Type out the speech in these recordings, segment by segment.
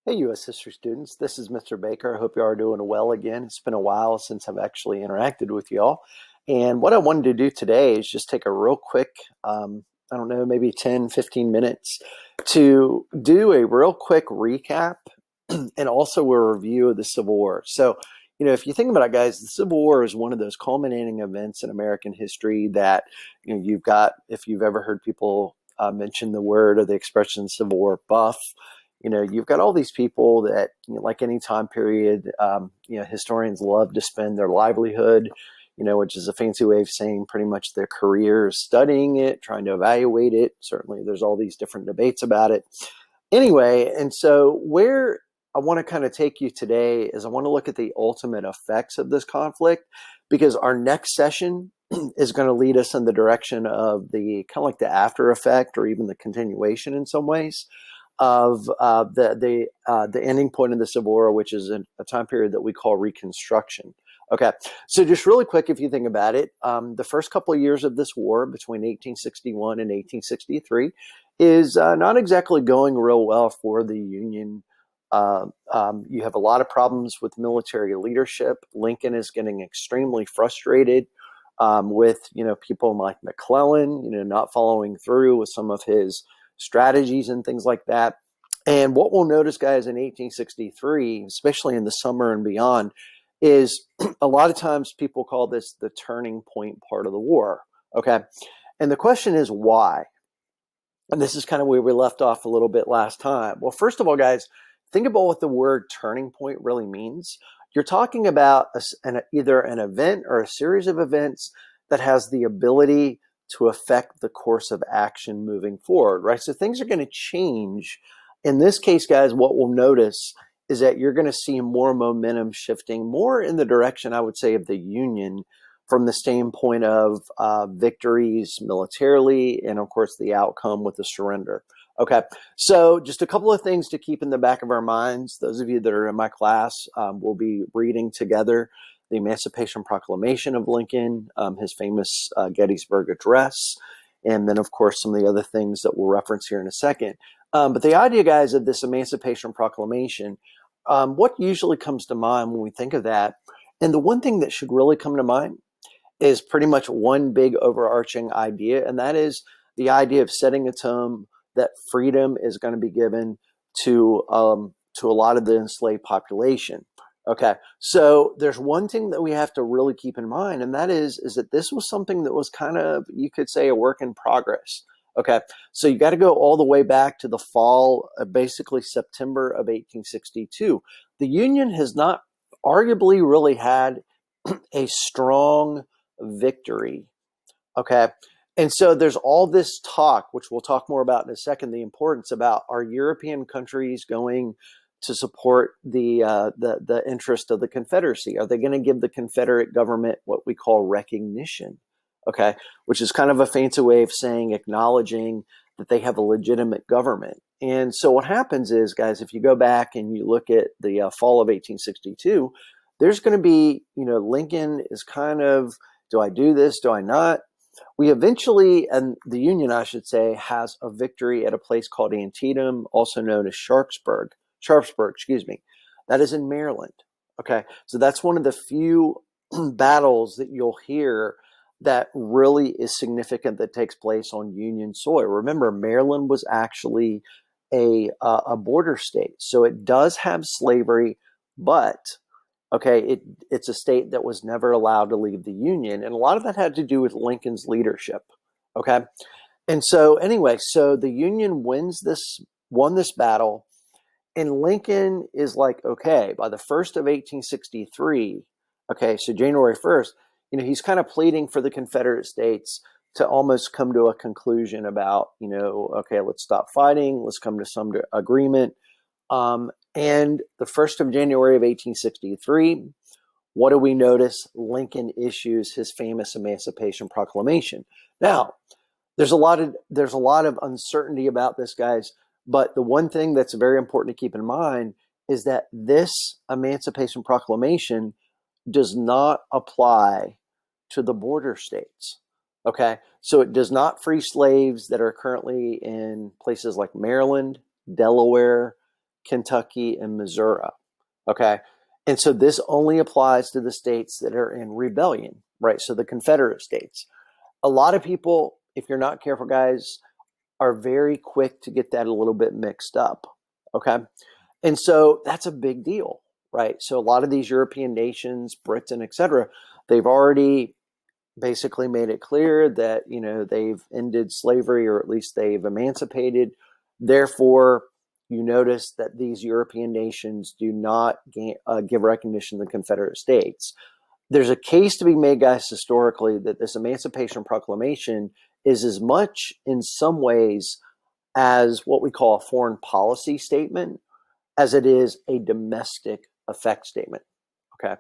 Hey, U.S. history students, this is Mr. Baker. I hope you are doing well again. It's been a while since I've actually interacted with y'all. And what I wanted to do today is just take a real quick, I don't know, maybe 10, 15 minutes to do a real quick recap and also a review of the Civil War. So, if you think about it, guys, the Civil War is one of those culminating events in American history that, you've got, if you've ever heard people mention the word or the expression Civil War buff, you've got all these people that, like any time period, historians love to spend their livelihood, which is a fancy way of saying pretty much their careers studying it, trying to evaluate it. Certainly, there's all these different debates about it. Anyway, and so where I want to kind of take you today is I want to look at the ultimate effects of this conflict, because our next session is going to lead us in the direction of the kind of like the after effect or even the continuation in some ways of the ending point of the Civil War, which is a time period that we call Reconstruction. Okay, so just really quick, if you think about it, the first couple of years of this war between 1861 and 1863 is not exactly going real well for the Union. You have a lot of problems with military leadership. Lincoln is getting extremely frustrated with people like McClellan, not following through with some of his strategies and things like that. And what we'll notice, guys, in 1863, especially in the summer and beyond, is a lot of times people call this the turning point part of the war. Okay. And the question is why? And this is kind of where we left off a little bit last time. Well, first of all, guys, think about what the word turning point really means. You're talking about either an event or a series of events that has the ability to affect the course of action moving forward, right? So things are going to change. In this case, guys, what we'll notice is that you're going to see more momentum shifting more in the direction, I would say, of the Union from the standpoint of victories militarily and, of course, the outcome with the surrender. Okay, so just a couple of things to keep in the back of our minds. Those of you that are in my class will be reading together the Emancipation Proclamation of Lincoln, his famous Gettysburg Address, and then, of course, some of the other things that we'll reference here in a second. But the idea, guys, of this Emancipation Proclamation, what usually comes to mind when we think of that, and the one thing that should really come to mind is pretty much one big overarching idea, and that is the idea of setting a tone that freedom is going to be given to a lot of the enslaved population. Okay, so there's one thing that we have to really keep in mind, and that is that this was something that was kind of, you could say, a work in progress. Okay, so you got to go all the way back to the fall, basically September of 1862. The Union has not arguably really had a strong victory. Okay, and so there's all this talk, which we'll talk more about in a second, the importance about, are European countries going to support the interest of the Confederacy? Are they going to give the Confederate government what we call recognition? Okay, which is kind of a fancy way of saying acknowledging that they have a legitimate government. And so what happens is, guys, if you go back and you look at the fall of 1862, there's going to be, Lincoln is kind of, do I do this? Do I not? We eventually, and the Union, I should say, has a victory at a place called Antietam, also known as Sharpsburg, excuse me. That is in Maryland. Okay, so that's one of the few battles that you'll hear that really is significant that takes place on Union soil. Remember, Maryland was actually a border state, so it does have slavery, but okay, it's a state that was never allowed to leave the Union, and a lot of that had to do with Lincoln's leadership. Okay, and so anyway, so the Union won this battle, and Lincoln is like, okay, by the 1st of 1863, okay, so January 1st, he's kind of pleading for the Confederate States to almost come to a conclusion about, okay, let's stop fighting, let's come to some agreement. And the 1st of January of 1863, what do we notice? Lincoln issues his famous Emancipation Proclamation. Now, there's a lot of uncertainty about this, guys, but the one thing that's very important to keep in mind is that this Emancipation Proclamation does not apply to the border states. Okay, so it does not free slaves that are currently in places like Maryland, Delaware, Kentucky, and Missouri. Okay. And so this only applies to the states that are in rebellion, right? So the Confederate states. A lot of people, if you're not careful, guys, are very quick to get that a little bit mixed up. Okay. And so that's a big deal, right? So a lot of these European nations, Britain, et cetera, they've already basically made it clear that, they've ended slavery, or at least they've emancipated. Therefore, you notice that these European nations do not give recognition to the Confederate States. There's a case to be made, guys, historically, that this Emancipation Proclamation is as much in some ways as what we call a foreign policy statement as it is a domestic effect statement. Okay.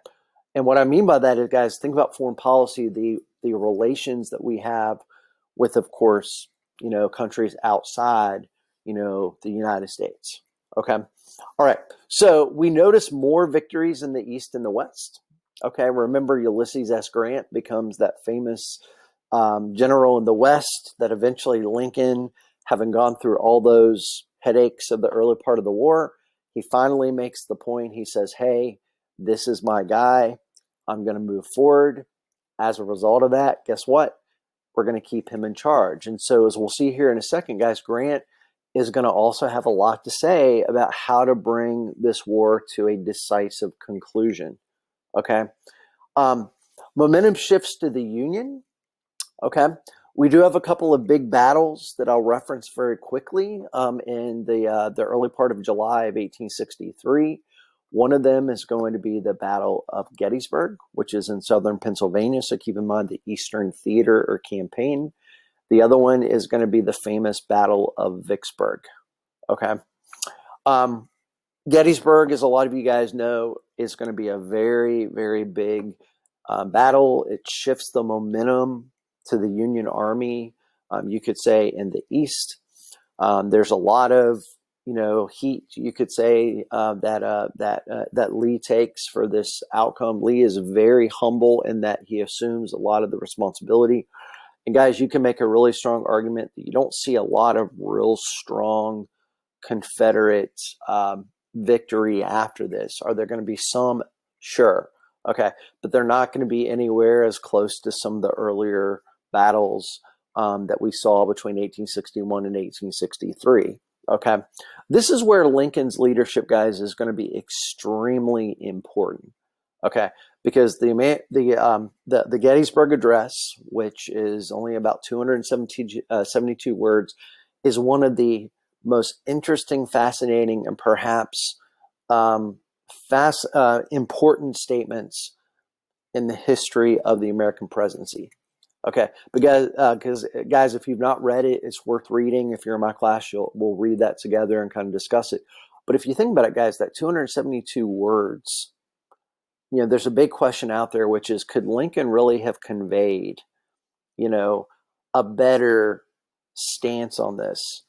And what I mean by that is, guys, think about foreign policy, the relations that we have with, of course, countries outside, the United States. Okay. All right. So we notice more victories in the East and the West. Okay. Remember, Ulysses S. Grant becomes that famous general in the West that eventually Lincoln, having gone through all those headaches of the early part of the war, he finally makes the point. He says, hey, this is my guy. I'm going to move forward. As a result of that, guess what? We're going to keep him in charge. And so, as we'll see here in a second, guys, Grant is going to also have a lot to say about how to bring this war to a decisive conclusion. Okay. Momentum shifts to the Union. Okay. We do have a couple of big battles that I'll reference very quickly in the early part of July of 1863. One of them is going to be the Battle of Gettysburg, which is in southern Pennsylvania. So keep in mind the Eastern Theater or Campaign. The other one is going to be the famous Battle of Vicksburg. Okay. Gettysburg, as a lot of you guys know, is going to be a very, very big battle. It shifts the momentum to the Union Army, you could say, in the East. There's a lot of heat, you could say, that Lee takes for this outcome. Lee is very humble in that he assumes a lot of the responsibility. And guys, you can make a really strong argument that you don't see a lot of real strong Confederate victory after this. Are there going to be some? Sure. Okay. But they're not going to be anywhere as close to some of the earlier battles that we saw between 1861 and 1863. Okay. This is where Lincoln's leadership, guys, is going to be extremely important. Okay. Because the Gettysburg Address, which is only about 272 words, is one of the most interesting, fascinating, and perhaps important statements in the history of the American presidency. Okay, because guys, if you've not read it, it's worth reading. If you're in my class, we'll read that together and kind of discuss it. But if you think about it, guys, that 272 words, there's a big question out there, which is, could Lincoln really have conveyed, a better stance on this?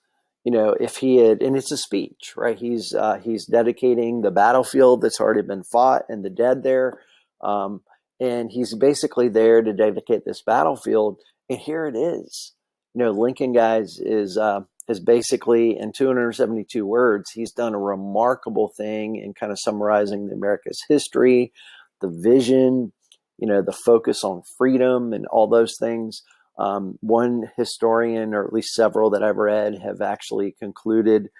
If he had, and it's a speech, right? He's dedicating the battlefield that's already been fought and the dead there. And he's basically there to dedicate this battlefield. And here it is. Lincoln, guys, is basically, in 272 words, he's done a remarkable thing in kind of summarizing America's history, the vision, the focus on freedom and all those things. One historian, or at least several that I've read, have actually concluded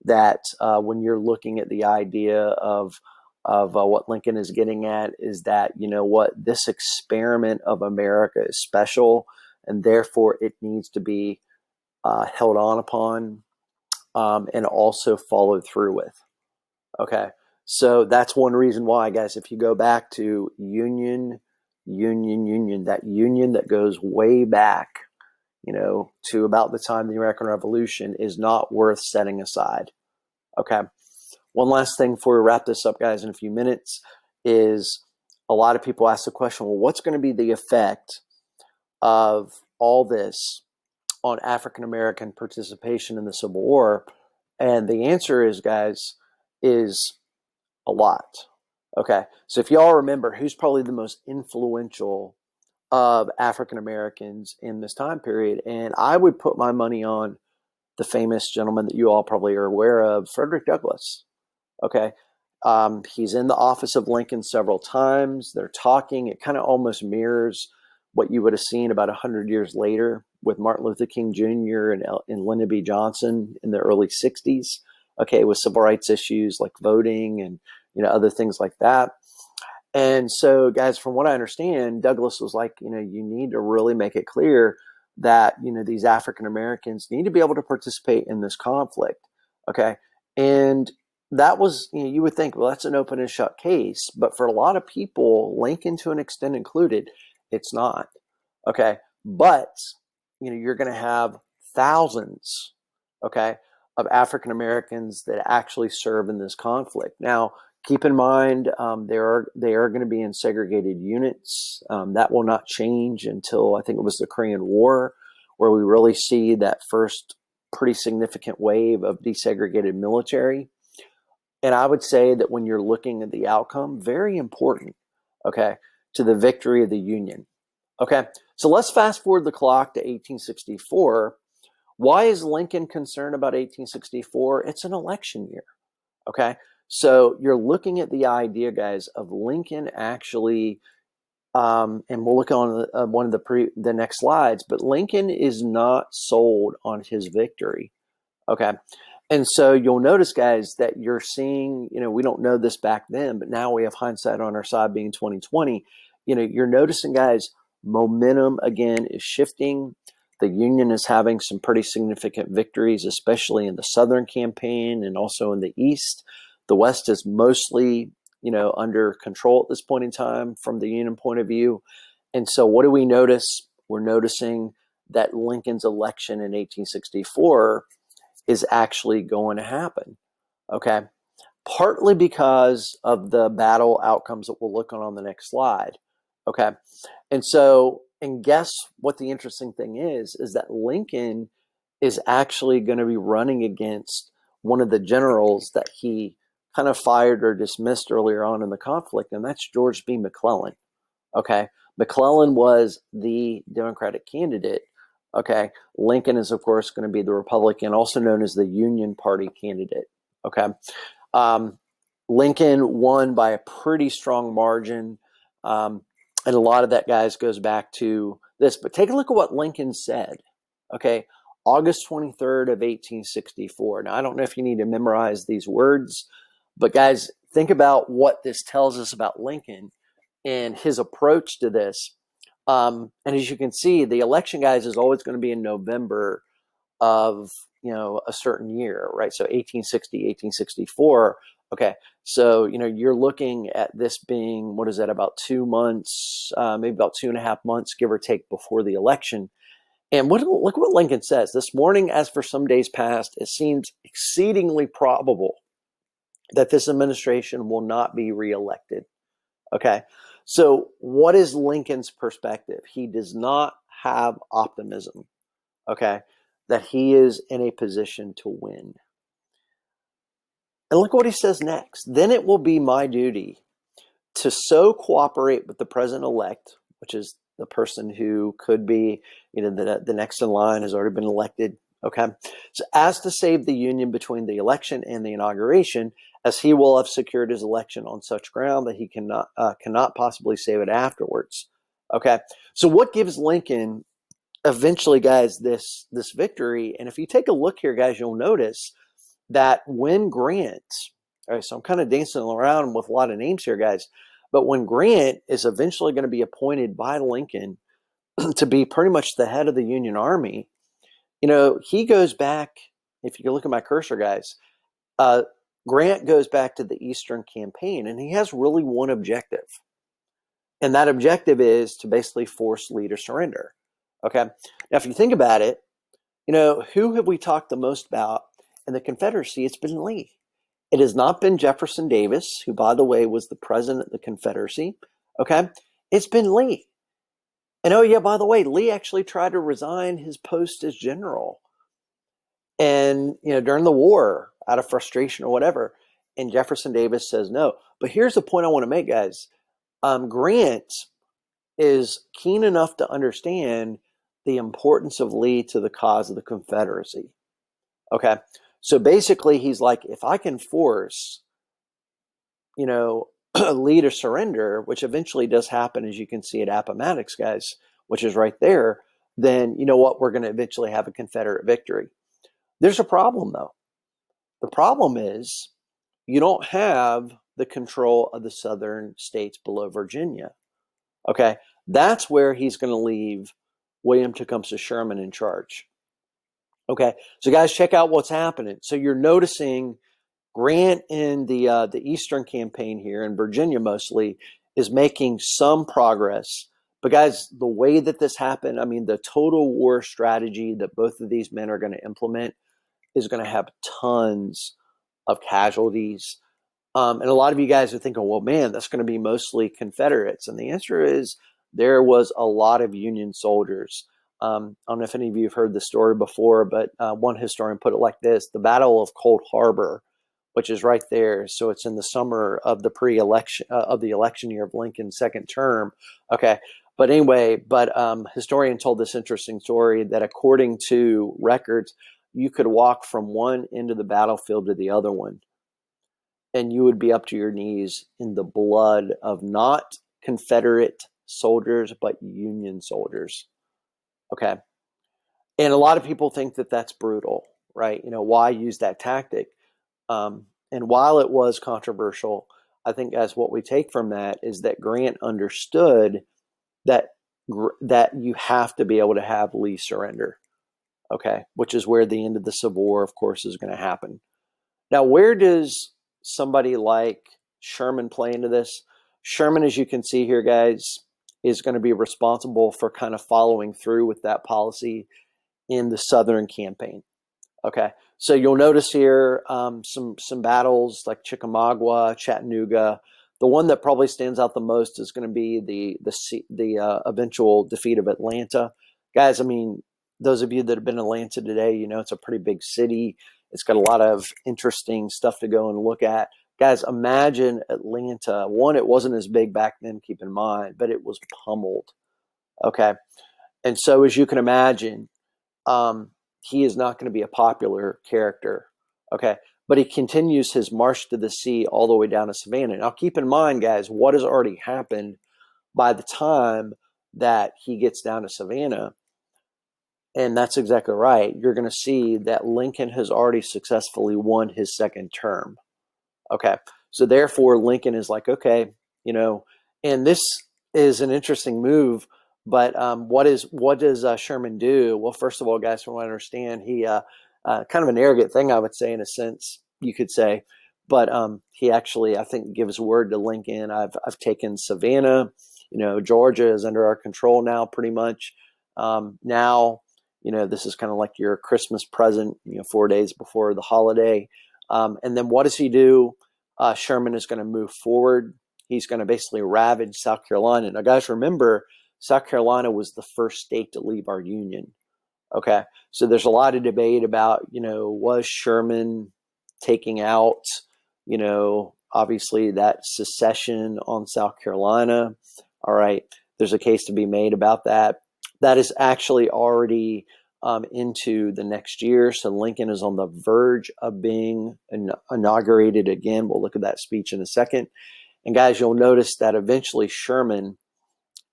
that when you're looking at the idea of what Lincoln is getting at, is that, this experiment of America is special, and therefore it needs to be held on upon and also followed through with. Okay. So that's one reason why, guys, if you go back to Union, that Union that goes way back, to about the time of the American Revolution, is not worth setting aside. Okay. One last thing before we wrap this up, guys, in a few minutes, is a lot of people ask the question, well, what's going to be the effect of all this on African-American participation in the Civil War? And the answer is, guys, is a lot. Okay. So if y'all remember, who's probably the most influential of African-Americans in this time period? And I would put my money on the famous gentleman that you all probably are aware of, Frederick Douglass. Okay. He's in the office of Lincoln several times. They're talking. It kind of almost mirrors what you would have seen about 100 years later with Martin Luther King Jr. and Lyndon B. Johnson in the early 60s. Okay, with civil rights issues like voting and other things like that. And so, guys, from what I understand, Douglas was like, you need to really make it clear that, these African Americans need to be able to participate in this conflict. Okay. And that was, you would think, well, that's an open and shut case. But for a lot of people, Lincoln to an extent included, it's not. Okay. But, you're going to have thousands, okay, of African Americans that actually serve in this conflict. Now, keep in mind, they are going to be in segregated units. That will not change until I think it was the Korean War, where we really see that first pretty significant wave of desegregated military. And I would say that when you're looking at the outcome, very important, okay, to the victory of the Union. Okay, so let's fast forward the clock to 1864. Why is Lincoln concerned about 1864? It's an election year. Okay, so you're looking at the idea, guys, of Lincoln actually, and we'll look on one of the next slides, but Lincoln is not sold on his victory. Okay, and so you'll notice, guys, that you're seeing, we don't know this back then, but now we have hindsight on our side being 2020. You're noticing, guys, momentum again is shifting. The Union is having some pretty significant victories, especially in the Southern campaign and also in the East. The West is mostly, under control at this point in time from the Union point of view. And so what do we notice? We're noticing that Lincoln's election in 1864 is actually going to happen. Okay. Partly because of the battle outcomes that we'll look on the next slide. Okay. And so, and guess what the interesting thing is that Lincoln is actually going to be running against one of the generals that he kind of fired or dismissed earlier on in the conflict, and that's George B. McClellan. Okay. McClellan was the Democratic candidate. Okay. Lincoln is, of course, going to be the Republican, also known as the Union Party candidate. Okay. Lincoln won by a pretty strong margin. And a lot of that, guys, goes back to this. But take a look at what Lincoln said. Okay. August 23rd of 1864. Now, I don't know if you need to memorize these words, but guys, think about what this tells us about Lincoln and his approach to this. And as you can see, the election, guys, is always going to be in November of, a certain year, right? So 1860, 1864. Okay. So, you're looking at this being, what is that, about 2 months, maybe about 2.5 months, give or take, before the election. And look what Lincoln says. This morning, as for some days past, it seems exceedingly probable that this administration will not be reelected. Okay. So what is Lincoln's perspective? He does not have optimism, okay, that he is in a position to win. And look what he says next. Then it will be my duty to so cooperate with the president-elect, which is the person who could be, the next in line has already been elected. Okay. So as to save the Union between the election and the inauguration, as he will have secured his election on such ground that he cannot possibly save it afterwards. Okay. So what gives Lincoln eventually, guys, this victory? And if you take a look here, guys, you'll notice that when Grant, all right, so I'm kind of dancing around with a lot of names here, guys, but when Grant is eventually going to be appointed by Lincoln to be pretty much the head of the Union Army, he goes back, if you can look at my cursor, guys, Grant goes back to the Eastern Campaign, and he has really one objective. And that objective is to basically force Lee to surrender. Okay. Now, if you think about it, who have we talked the most about in the Confederacy? It's been Lee. It has not been Jefferson Davis, who, by the way, was the president of the Confederacy. Okay. It's been Lee. And oh, yeah, by the way, Lee actually tried to resign his post as general. And, during the war, out of frustration or whatever. And Jefferson Davis says no. But here's the point I want to make, guys. Grant is keen enough to understand the importance of Lee to the cause of the Confederacy. Okay. So basically, he's like, if I can force lead a surrender, which eventually does happen, as you can see at Appomattox, guys, which is right there, then you know what? We're going to eventually have a Confederate victory. There's a problem, though. The problem is you don't have the control of the southern states below Virginia. Okay, that's where he's going to leave William Tecumseh Sherman in charge. Okay, so guys, check out what's happening. So you're noticing Grant in the Eastern campaign here in Virginia mostly is making some progress. But guys, the way that this happened, I mean, the total war strategy that both of these men are going to implement is going to have tons of casualties. And a lot of you guys are thinking, well, man, that's going to be mostly Confederates. And the answer is there was a lot of Union soldiers. I don't know if any of you have heard the story before, but one historian put it like this: the Battle of Cold Harbor, which is right there. So it's in the summer of the pre-election of the election year of Lincoln's second term. Okay. But anyway, historian told this interesting story that according to records, you could walk from one end of the battlefield to the other one, and you would be up to your knees in the blood of not Confederate soldiers, but Union soldiers. Okay. And a lot of people think that that's brutal, right? Why use that tactic? And while it was controversial, I think as what we take from that is that Grant understood that you have to be able to have Lee surrender. Okay. Which is where the end of the Civil War, of course, is going to happen. Now, where does somebody like Sherman play into this? Sherman, as you can see here, guys, is going to be responsible for kind of following through with that policy in the Southern campaign. Okay, so you'll notice here some battles like Chickamauga, Chattanooga. The one that probably stands out the most is going to be the eventual defeat of Atlanta. Guys, I mean, those of you that have been in Atlanta today, it's a pretty big city. It's got a lot of interesting stuff to go and look at. Guys, imagine Atlanta. One, it wasn't as big back then, keep in mind, but it was pummeled. Okay. And so as you can imagine, he is not going to be a popular character. Okay. But he continues his march to the sea all the way down to Savannah. Now, keep in mind, guys, what has already happened by the time that he gets down to Savannah. And that's exactly right. You're going to see that Lincoln has already successfully won his second term. Okay. So therefore, Lincoln is like, okay, and this is an interesting move. But what does Sherman do? Well, first of all, guys, from what I understand, he kind of an arrogant thing, I would say, in a sense, you could say. But he actually, I think, gives word to Lincoln. I've taken Savannah. Georgia is under our control now, pretty much. Now, this is kind of like your Christmas present, 4 days before the holiday. And then what does he do? Sherman is going to move forward. He's going to basically ravage South Carolina. Now, guys, remember, South Carolina was the first state to leave our Union. Okay. So there's a lot of debate about, was Sherman taking out, obviously that secession on South Carolina. All right. There's a case to be made about that. That is actually already into the next year. So Lincoln is on the verge of being inaugurated again. We'll look at that speech in a second. And guys, you'll notice that eventually Sherman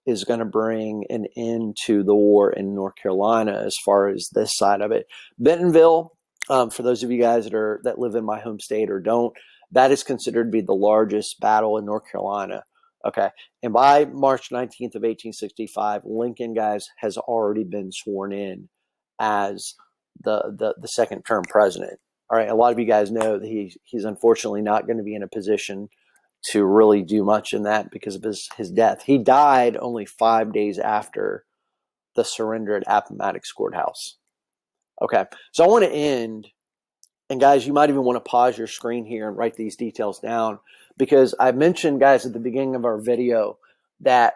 is going to bring an end to the war in North Carolina as far as this side of it. Bentonville, for those of you guys that live in my home state or don't, that is considered to be the largest battle in North Carolina. Okay. And by March 19th of 1865, Lincoln, guys, has already been sworn in as the second term president. All right. A lot of you guys know that he's unfortunately not going to be in a position to really do much in that because of his death. He died only 5 days after the surrender at Appomattox Courthouse. Okay. So I want to end, and guys, you might even want to pause your screen here and write these details down, because I mentioned, guys, at the beginning of our video that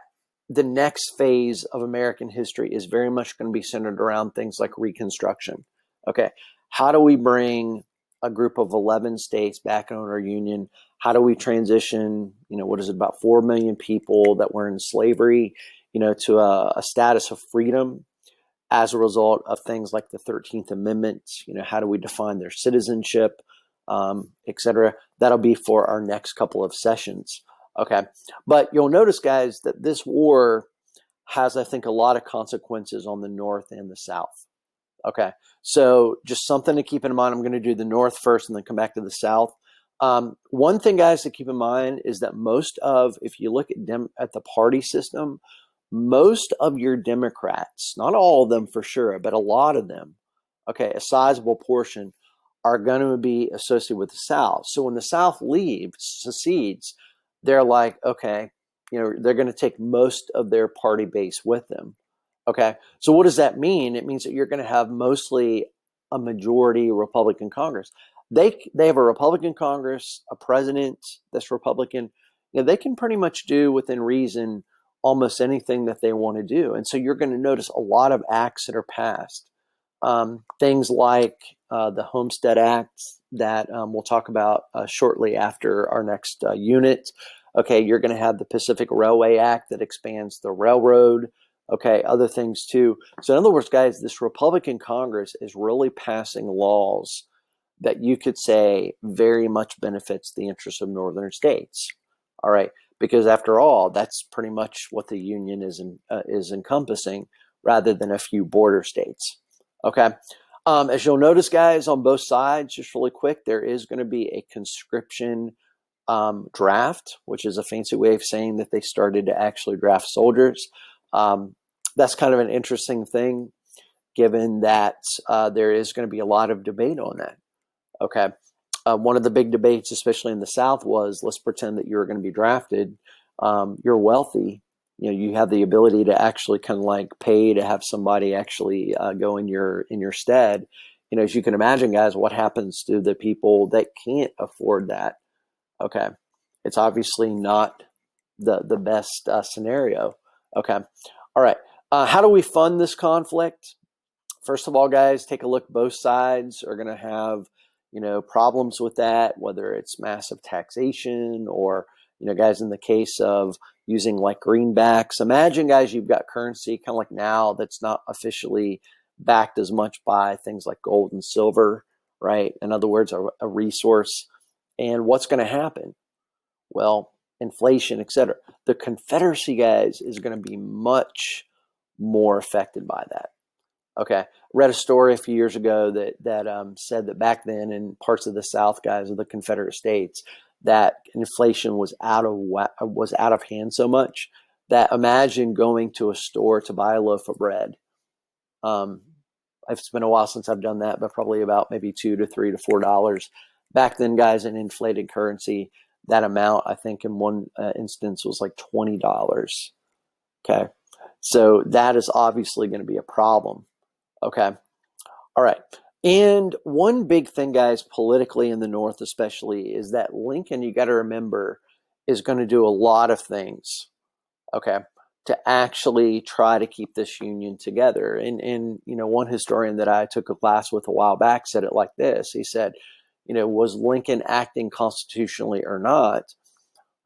the next phase of American history is very much going to be centered around things like Reconstruction. Okay. How do we bring a group of 11 states back on our Union? How do we transition, what is it, about 4 million people that were in slavery, to a status of freedom as a result of things like the 13th Amendment? How do we define their citizenship? etc. That'll be for our next couple of sessions. Okay. But you'll notice, guys, that this war has, I think, a lot of consequences on the North and the South. Okay. So just something to keep in mind. I'm going to do the North first and then come back to the South. One thing, guys, to keep in mind is that if you look at the party system, most of your Democrats, not all of them for sure, but a lot of them, okay, a sizable portion, are going to be associated with the South. So when the South secedes, they're like, okay, they're going to take most of their party base with them. Okay, so what does that mean? It means that you're going to have mostly a majority Republican Congress. They have a Republican Congress, a president that's Republican. They can pretty much do within reason almost anything that they want to do. And so you're going to notice a lot of acts that are passed. Things like the Homestead Act that we'll talk about shortly after our next unit. Okay, you're going to have the Pacific Railway Act that expands the railroad. Okay, other things too. So in other words, guys, this Republican Congress is really passing laws that you could say very much benefits the interests of northern states. All right, because after all, that's pretty much what the Union is encompassing, rather than a few border states. Okay, as you'll notice, guys, on both sides, just really quick, there is going to be a conscription draft, which is a fancy way of saying that they started to actually draft soldiers. That's kind of an interesting thing, given that there is going to be a lot of debate on that. Okay. One of the big debates, especially in the South, was let's pretend that you're going to be drafted. You're wealthy. You have the ability to actually kind of like pay to have somebody actually go in your stead. As you can imagine, guys, what happens to the people that can't afford that? Okay. It's obviously not the best scenario. Okay. All right. How do we fund this conflict? First of all, guys, take a look. Both sides are going to have, problems with that, whether it's massive taxation or, guys, in the case of using like greenbacks. Imagine, guys, you've got currency kind of like now that's not officially backed as much by things like gold and silver, right? In other words, a resource. And what's going to happen? Well, inflation, etc. The Confederacy, guys, is going to be much more affected by that. Okay, read a story a few years ago that said that back then in parts of the South, guys, of the Confederate States, that inflation was out of hand so much that imagine going to a store to buy a loaf of bread. It's been a while since I've done that, but probably about maybe $2 to $3 to $4. Back then, guys, in inflated currency, that amount, I think in one instance was like $20. Okay. So that is obviously going to be a problem. Okay. All right. And one big thing, guys, politically in the North especially, is that Lincoln, you got to remember, is going to do a lot of things, okay, to actually try to keep this Union together. And one historian that I took a class with a while back said it like this. He said, was Lincoln acting constitutionally or not?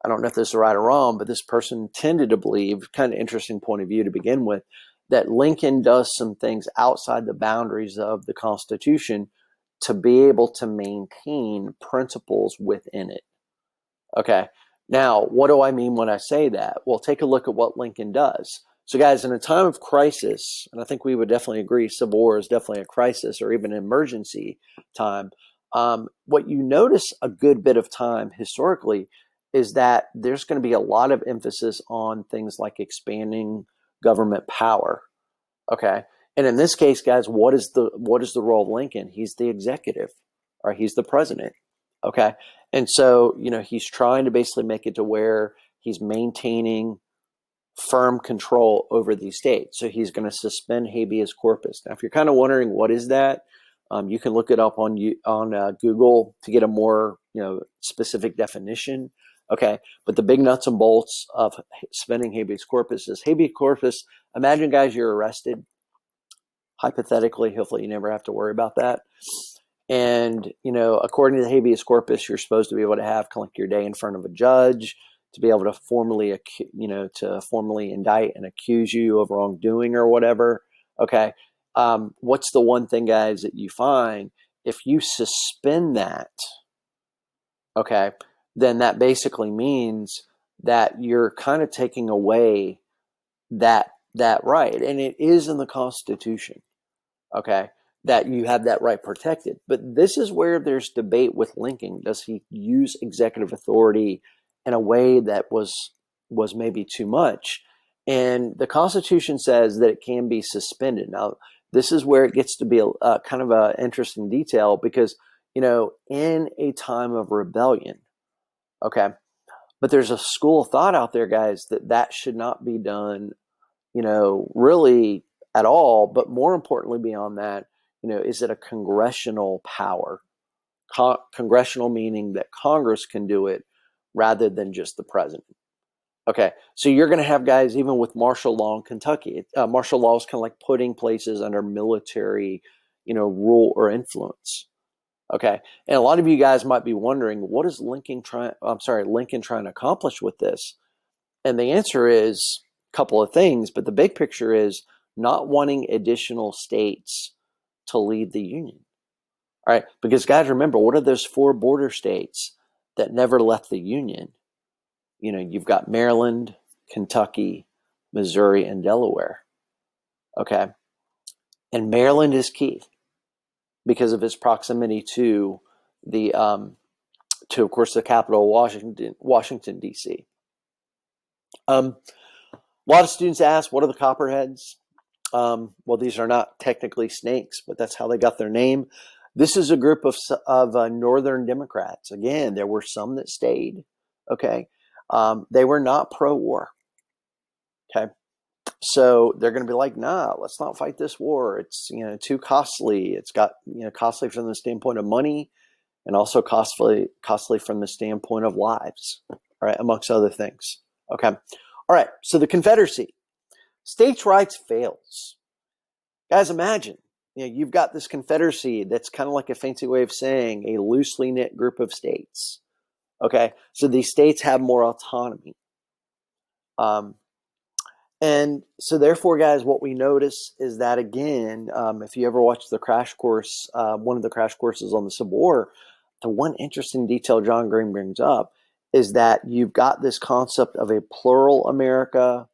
I don't know if this is right or wrong, but this person tended to believe, kind of interesting point of view to begin with, that Lincoln does some things outside the boundaries of the Constitution to be able to maintain principles within it. Okay. Now, what do I mean when I say that? Well, take a look at what Lincoln does. So, guys, in a time of crisis, and I think we would definitely agree Civil War is definitely a crisis or even an emergency time, what you notice a good bit of time historically is that there's going to be a lot of emphasis on things like expanding government power. Okay. And in this case, guys, what is the role of Lincoln? He's the executive, or he's the president. Okay. And so, he's trying to basically make it to where he's maintaining firm control over these states. So he's going to suspend habeas corpus. Now, if you're kind of wondering what is that, you can look it up on Google to get a more specific definition. Okay, but the big nuts and bolts of suspending habeas corpus is habeas corpus. Imagine, guys, you're arrested. Hypothetically, hopefully you never have to worry about that. And, according to the habeas corpus, you're supposed to be able to have kind of like your day in front of a judge to be able to formally indict and accuse you of wrongdoing or whatever. Okay. What's the one thing, guys, that you find if you suspend that? okay, then that basically means that you're kind of taking away that right, and it is in the Constitution, okay, that you have that right protected. But this is where there's debate with Lincoln. Does he use executive authority in a way that was maybe too much? And the Constitution says that it can be suspended. Now, this is where it gets to be a kind of an interesting detail because, in a time of rebellion, okay, but there's a school of thought out there, guys, that should not be done, really at all. But more importantly, beyond that, is it a congressional power? Congressional meaning that Congress can do it rather than just the president. Okay, so you're going to have guys, even with martial law in Kentucky. Martial law is kind of like putting places under military, rule or influence. Okay, and a lot of you guys might be wondering, what is Lincoln trying to accomplish with this? And the answer is a couple of things, but the big picture is not wanting additional states to leave the Union. All right, because guys, remember, what are those 4 border states that never left the Union? You've got Maryland, Kentucky, Missouri, and Delaware. Okay, and Maryland is key because of its proximity to of course, the capital, Washington D.C. A lot of students ask, what are the Copperheads? Well, these are not technically snakes, but that's how they got their name. This is a group of Northern Democrats. Again, there were some that stayed. Okay, they were not pro-war. Okay, so they're going to be like, nah, let's not fight this war. It's too costly. It's got costly from the standpoint of money, and also costly from the standpoint of lives. All right, amongst other things. Okay, all right. So the Confederacy, states' rights fails. Guys, imagine, you've got this Confederacy that's kind of like a fancy way of saying a loosely knit group of states. Okay, so these states have more autonomy. And so therefore, guys, what we notice is that, again, if you ever watch the crash course, one of the crash courses on the Civil War, the one interesting detail John Green brings up is that you've got this concept of a plural America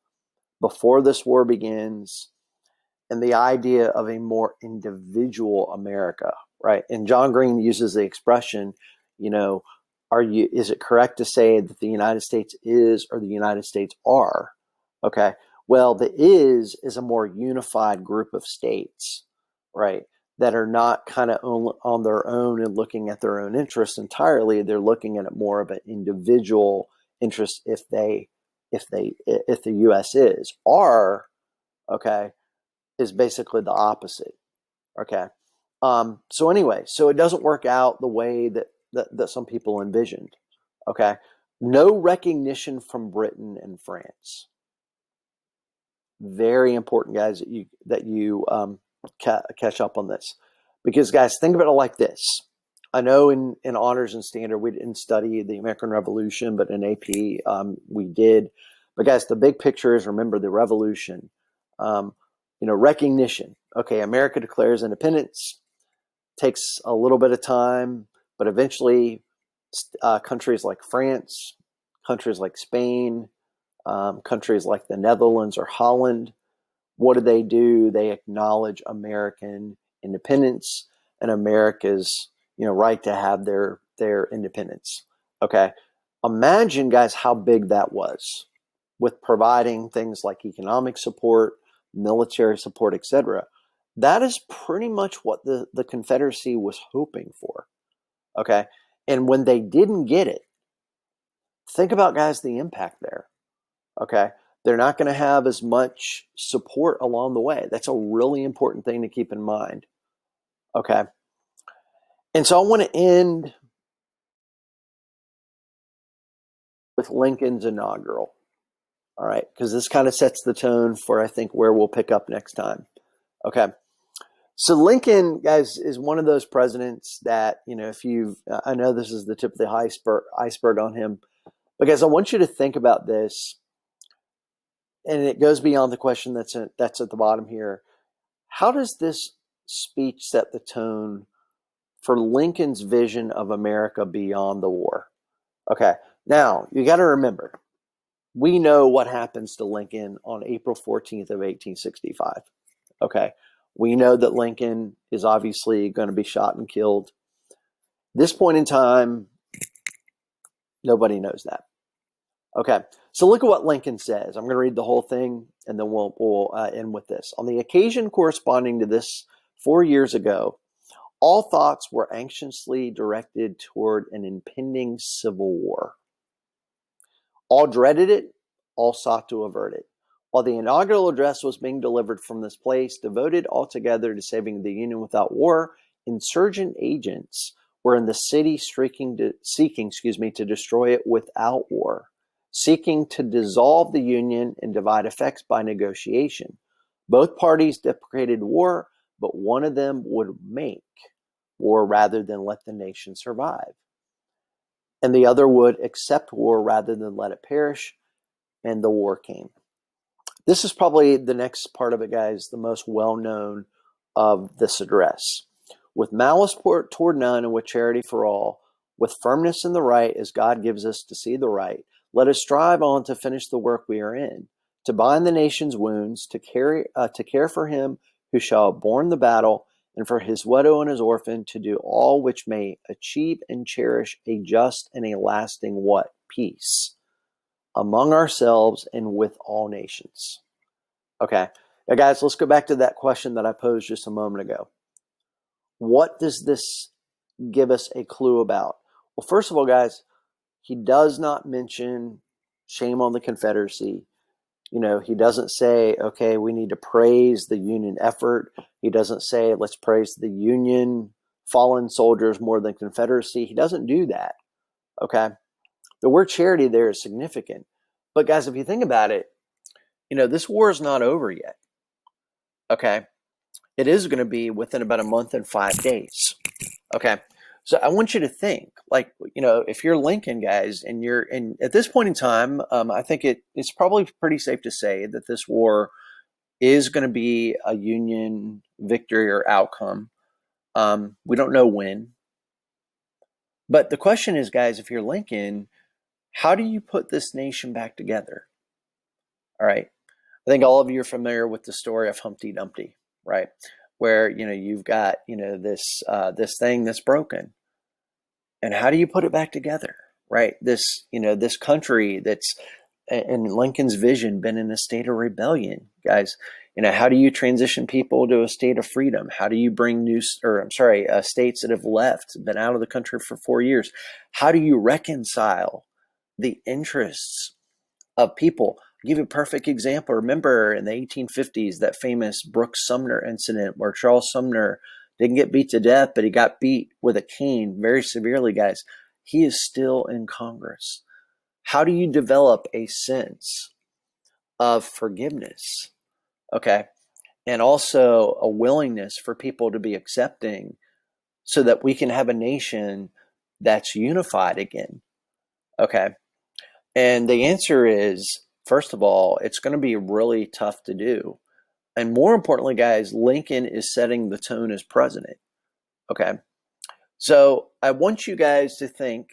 before this war begins, and the idea of a more individual America, right? And John Green uses the expression, is it correct to say that the United States is or the United States are? Okay. Well, the is a more unified group of states, right? That are not kind of on their own and looking at their own interests entirely. They're looking at it more of an individual interest if the U.S. is. Are, okay, is basically the opposite. Okay. So anyway, so it doesn't work out the way that some people envisioned. Okay. No recognition from Britain and France. Very important, guys, that you catch up on this, because guys, think of it like this. I know in honors and standard we didn't study the American Revolution, but in AP we did. But guys, the big picture is, remember the Revolution. Recognition. Okay, America declares independence. Takes a little bit of time, but eventually countries like France, countries like Spain, countries like the Netherlands or Holland, what do? They acknowledge American independence and America's right to have their independence. Okay, imagine, guys, how big that was, with providing things like economic support, military support, etc. That is pretty much what the Confederacy was hoping for. Okay, and when they didn't get it, think about, guys, the impact there. Okay, they're not going to have as much support along the way. That's a really important thing to keep in mind. Okay, and so I want to end with Lincoln's inaugural. All right, because this kind of sets the tone for, I think, where we'll pick up next time. Okay, so Lincoln, guys, is one of those presidents that, I know this is the tip of the iceberg on him, but guys, I want you to think about this. And it goes beyond the question that's at the bottom here. How does this speech set the tone for Lincoln's vision of America beyond the war? Okay. Now, you got to remember, we know what happens to Lincoln on April 14th of 1865. Okay. We know that Lincoln is obviously going to be shot and killed. This point in time, nobody knows that. Okay. So look at what Lincoln says. I'm going to read the whole thing and then we'll end with this. On the occasion corresponding to this 4 years ago, all thoughts were anxiously directed toward an impending civil war. All dreaded it, all sought to avert it. While the inaugural address was being delivered from this place, devoted altogether to saving the Union without war, insurgent agents were in the city seeking to destroy it without war, seeking to dissolve the Union and divide effects by negotiation. Both parties deprecated war, but one of them would make war rather than let the nation survive. And the other would accept war rather than let it perish, and the war came. This is probably the next part of it, guys, the most well-known of this address. With malice toward none and with charity for all, with firmness in the right as God gives us to see the right, let us strive on to finish the work we are in, to bind the nation's wounds, to care for him who shall have borne the battle, and for his widow and his orphan, to do all which may achieve and cherish a just and a lasting what? Peace among ourselves and with all nations. Okay. Now, guys, let's go back to that question that I posed just a moment ago. What does this give us a clue about? Well, first of all, guys, he does not mention shame on the Confederacy. He doesn't say, okay, we need to praise the Union effort. He doesn't say, let's praise the Union fallen soldiers more than Confederacy. He doesn't do that. Okay. The word charity there is significant. But guys, if you think about it, this war is not over yet. Okay. It is going to be within about a month and 5 days. Okay. So I want you to think, if you're Lincoln, guys, and at this point in time, I think it's probably pretty safe to say that this war is going to be a Union victory or outcome. We don't know when. But the question is, guys, if you're Lincoln, how do you put this nation back together? All right. I think all of you are familiar with the story of Humpty Dumpty, right? Where, you've got, this thing that's broken. And how do you put it back together, right? This country that's, in Lincoln's vision, been in a state of rebellion, guys. How do you transition people to a state of freedom? How do you bring states that have left, been out of the country for 4 years? How do you reconcile the interests of people? I'll give you a perfect example. Remember in the 1850s, that famous Brooks Sumner incident where Charles Sumner didn't get beat to death, but he got beat with a cane very severely, guys. He is still in Congress. How do you develop a sense of forgiveness? Okay. And also a willingness for people to be accepting so that we can have a nation that's unified again. Okay. And the answer is, first of all, it's going to be really tough to do. And more importantly, guys, Lincoln is setting the tone as president. Okay. So I want you guys to think,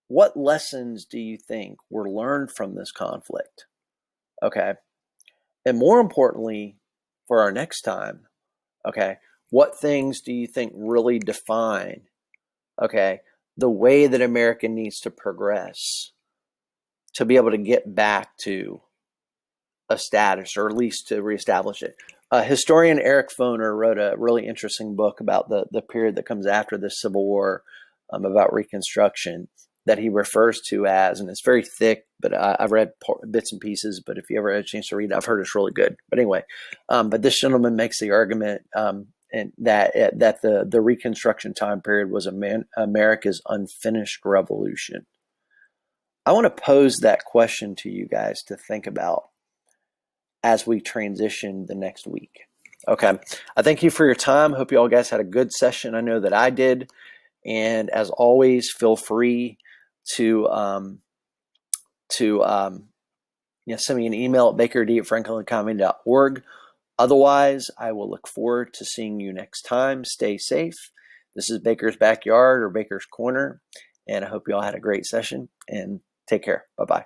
what lessons do you think were learned from this conflict? Okay. And more importantly, for our next time, okay, what things do you think really define, okay, the way that America needs to progress to be able to get back to a status, or at least to reestablish it? Historian Eric Foner wrote a really interesting book about the period that comes after the Civil War, about Reconstruction, that he refers to as, and it's very thick, but I've read bits and pieces, but if you ever had a chance to read it, I've heard it's really good. But anyway, but this gentleman makes the argument and that the Reconstruction time period was America's unfinished revolution. I want to pose that question to you guys to think about as we transition the next week. Okay. I thank you for your time. Hope you all guys had a good session. I know that I did. And as always, feel free to send me an email at bakerd@franklinecounty.org. Otherwise, I will look forward to seeing you next time. Stay safe. This is Baker's Backyard or Baker's Corner. And I hope you all had a great session, and take care. Bye-bye.